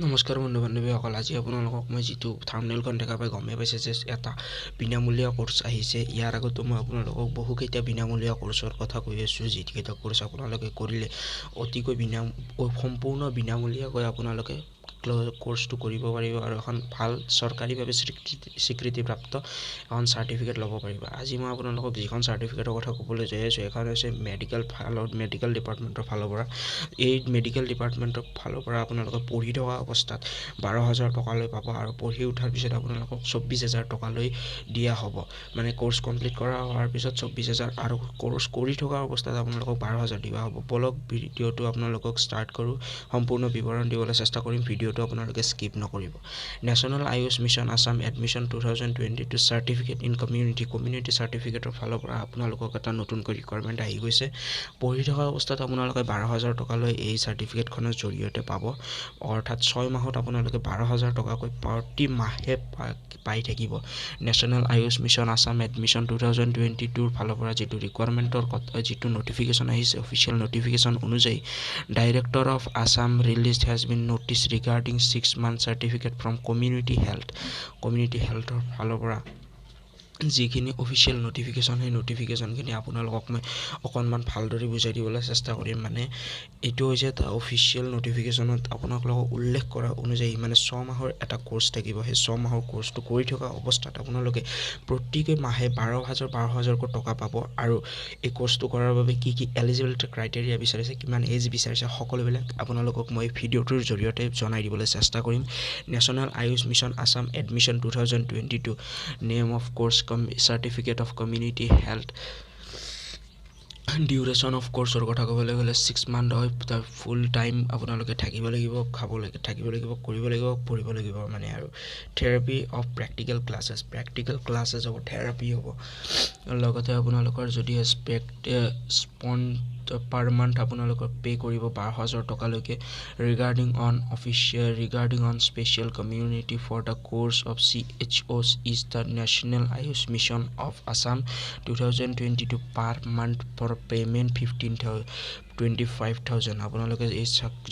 নমস্কাৰ বন্ধু বান্ধৱীসকল, আজি আপোনালোকক মই যিটো থাম্বনেইলখন দেখা পাই গমেই পাইছে যে এটা বিনামূলীয়া কোৰ্চ আহিছে। ইয়াৰ আগতো মই আপোনালোকক বহুকেইটা বিনামূলীয়া কোৰ্চৰ কথা কৈ আছোঁ, যিকেইটা কোৰ্চ আপোনালোকে কৰিলে অতিকৈ সম্পূৰ্ণ বিনামূলীয়াকৈ আপোনালোকে কোৰ্চটো কৰিব পাৰিব আৰু এখন ভাল চৰকাৰীভাৱে স্বীকৃতিপ্ৰাপ্ত এখন চাৰ্টিফিকেট ল'ব পাৰিব। আজি মই আপোনালোকক যিখন চাৰ্টিফিকেটৰ কথা ক'বলৈ যাই আছোঁ, এখন হৈছে মেডিকেল ডিপাৰ্টমেণ্টৰ ফালৰ পৰা। এই মেডিকেল ডিপাৰ্টমেণ্টৰ ফালৰ পৰা আপোনালোকে পঢ়ি থকা অৱস্থাত 12,000 টকালৈ পাব আৰু পঢ়ি উঠাৰ পিছত আপোনালোকক 24,000 টকালৈ দিয়া হ'ব। মানে কোৰ্চ কমপ্লিট কৰা হোৱাৰ পিছত 24,000 আৰু কোৰ্চ কৰি থকা অৱস্থাত আপোনালোকক 12,000 দিয়া হ'ব। বলক ভিডিঅ'টো আপোনালোকক ষ্টাৰ্ট কৰোঁ। সম্পূৰ্ণ বিৱৰণ দিবলৈ চেষ্টা কৰিম, ভিডিঅ'টো আপোনালোকে স্কিপ নকৰিব। National Ayush mission Assam admission 2022 certificate in community চাৰ্টিফিকেটৰ ফালৰ পৰা আপোনালোকক এটা নতুনকৈ ৰিকুৱাৰমেণ্ট আহি গৈছে। পঢ়ি থকা অৱস্থাত আপোনালোকে 12,000 টকালৈ এই চাৰ্টিফিকেটখনৰ জৰিয়তে পাব। অৰ্থাৎ 6 মাহত আপোনালোকে 12,000 টকাকৈ প্ৰতি মাহে পাই থাকিব। National Ayush mission Assam admission 2022 ফালৰ পৰা যিটো ৰিকুৱাৰমেণ্টৰ যিটো নটিফিকেশ্যন আহিছে, অফিচিয়েল নটিফিকেশ্যন অনুযায়ী director of Assam released has been notice regarding 6 month certificate from community হেল্থৰ ফালৰ পৰা যিখিনি অফিচিয়েল নটিফিকেশ্যন, সেই নটিফিকেশ্যনখিনি আপোনালোকক মই অকণমান ভালদৰে বুজাই দিবলৈ চেষ্টা কৰিম। মানে এইটো হৈছে এটা অফিচিয়েল নটিফিকেশ্যনত আপোনালোকক উল্লেখ কৰা অনুযায়ী মানে 6 মাহৰ এটা কোৰ্চ থাকিব। সেই 6 মাহৰ কোৰ্চটো কৰি থকা অৱস্থাত আপোনালোকে প্ৰতিকে মাহে 12,000কৈ টকা পাব। আৰু এই কোৰ্চটো কৰাৰ বাবে কি এলিজিবিলিটি ক্ৰাইটেৰিয়া বিচাৰিছে, কিমান এজ বিচাৰিছে, সকলোবিলাক আপোনালোকক মই ভিডিঅ'টোৰ জৰিয়তে জনাই দিবলৈ চেষ্টা কৰিম। National Ayush mission Assam admission 2022 name of course certificate of community health. Duration of কোৰ্চৰ কথা ক'বলৈ গ'লে 6 মান্থ হয়। তাৰ ফুল টাইম আপোনালোকে থাকিব লাগিব, থাকিব লাগিব, কৰিব লাগিব, পঢ়িব লাগিব মানে। আৰু থেৰাপি অফ প্ৰেক্টিকেল ক্লাছেছ হ'ব, থেৰাপি হ'ব। লগতে আপোনালোকৰ যদি পাৰ মান্থ আপোনালোকৰ পে' কৰিব 12,000 টকালৈকে। Regarding on special community for the course of ssuhs is the national Ayush mission of Assam 2022 per month for payment 25,000। আপোনালোকে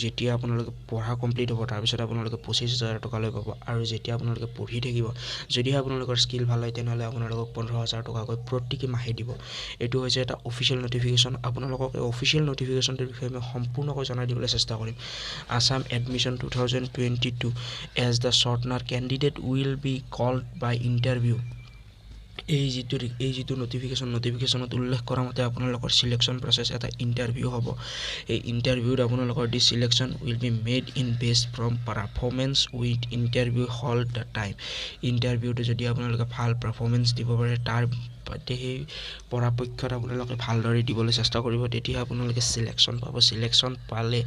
যেতিয়া আপোনালোকে পঢ়া কমপ্লিট হ'ব, তাৰপিছত আপোনালোকে 25,000 টকালৈ পাব। আৰু যেতিয়া আপোনালোকে পঢ়ি থাকিব, যদিহে আপোনালোকৰ স্কিল ভাল হয়, তেনেহ'লে আপোনালোকক 15,000 টকাকৈ প্ৰতিকে মাহে দিব। এইটো হৈছে এটা অফিচিয়েল নটিফিকেশ্যন। আপোনালোকক এই অফিচিয়েল নটিফিকেশ্যনটোৰ বিষয়ে মই সম্পূৰ্ণকৈ জনাই দিবলৈ চেষ্টা কৰিম। আছাম এডমিশ্যন 2022 এজ দ্য শ্বৰ্টনাৰ candidate will be called by interview. এই যিটো নটিফিকেশ্যনত উল্লেখ কৰা মতে আপোনালোকৰ চিলেকশ্যন প্ৰচেছ এটা ইণ্টাৰভিউ হ'ব। এই ইণ্টাৰভিউত আপোনালোকৰ the selection will be made in based from performance with interview hall the time. ইণ্টাৰভিউটো যদি আপোনালোকে ভাল পাৰফৰ্মেঞ্চ দিব পাৰে, তাৰ সেই পৰাপক্ষত আপোনালোকে ভালদৰে দিবলৈ চেষ্টা কৰিব, তেতিয়াহে আপোনালোকে চিলেকশ্যন পাব। চিলেকশ্যন পালে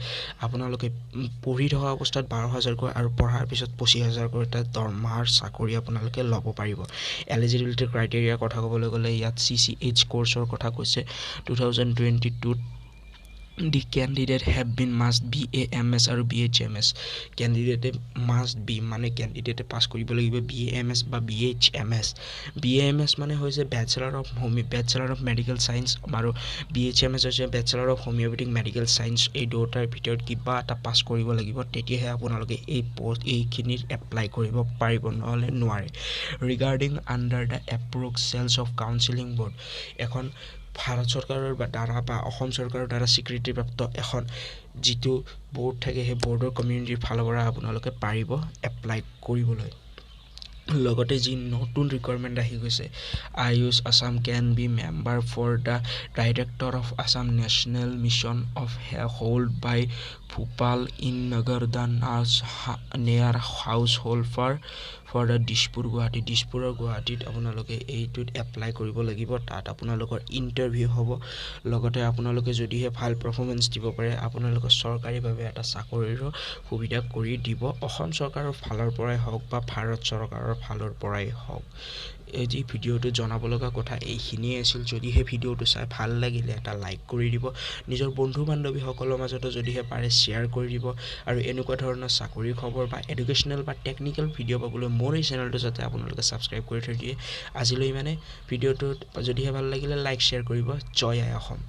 আপোনালোকে পঢ়ি থকা অৱস্থাত 12,000কৈ আৰু পঢ়াৰ পিছত 25,000কৈ এটা দৰমহাৰ চাকৰি আপোনালোকে ল'ব পাৰিব। এলিজিবিলিটি ক্ৰাইটেৰিয়াৰ কথা ক'বলৈ গ'লে ইয়াত CCH কোৰ্চৰ কথা কৈছে। 2022 the candidate have been must BAMS আৰু BHMS। কেণ্ডিডেটে মাষ্ট বি মানে কেণ্ডিডেটে পাছ কৰিব লাগিব BAMS বা BHMS। BAMS মানে হৈছে বেচেলাৰ অফ মেডিকেল ছায়েন্স আৰু BHMS হৈছে bachelor of homoeopathic medical science. এই দুটাৰ ভিতৰত কিবা এটা পাছ কৰিব লাগিব, তেতিয়াহে আপোনালোকে এইখিনিত এপ্লাই কৰিব পাৰিব, নহ'লে নোৱাৰে। Regarding under the approved cells of counselling board. এখন ভাৰত চৰকাৰৰ দ্বাৰা বা অসম চৰকাৰৰ দ্বাৰা স্বীকৃতিপ্ৰাপ্ত এখন যিটো বৰ্ড থাকে, সেই বৰ্ডৰ কমিউনিটিৰ ফালৰ পৰা আপোনালোকে পাৰিব এপ্লাই কৰিবলৈ। লগতে যি নতুন ৰিকুৱাৰমেণ্ট আহি গৈছে, Ayush Assam can be member for the director of Assam national mission of hold by Bhupal in Nagar the near house hold for the দিছপুৰৰ গুৱাহাটীত আপোনালোকে এইটোত এপ্লাই কৰিব লাগিব। তাত আপোনালোকৰ ইণ্টাৰভিউ হ'ব। লগতে আপোনালোকে যদিহে ভাল পাৰফৰ্মেঞ্চ দিব পাৰে, আপোনালোকৰ চৰকাৰীভাৱে এটা চাকৰিৰো সুবিধা কৰি দিব, অসম চৰকাৰৰ ফালৰ পৰাই হওক বা ভাৰত চৰকাৰৰ ফালৰ পৰাই হওক। এই যি ভিডিঅ'টো জনাব লগা কথা এইখিনিয়ে আছিল। যদিহে ভিডিঅ'টো চাই ভাল লাগিলে এটা লাইক কৰি দিব, নিজৰ বন্ধু বান্ধৱীসকলৰ মাজতো যদিহে পাৰে শ্বেয়াৰ কৰি দিব। আৰু এনেকুৱা ধৰণৰ চাকৰিৰ খবৰ বা এডুকেশ্যনেল বা টেকনিকেল ভিডিঅ' পাবলৈ মোৰ এই চেনেলটো যাতে আপোনালোকে ছাবস্ক্ৰাইব কৰি থৈ দিয়ে। আজিলৈ মানে ভিডিঅ'টোত যদিহে ভাল লাগিলে লাইক শ্বেয়াৰ কৰিব। জয় আই অসম।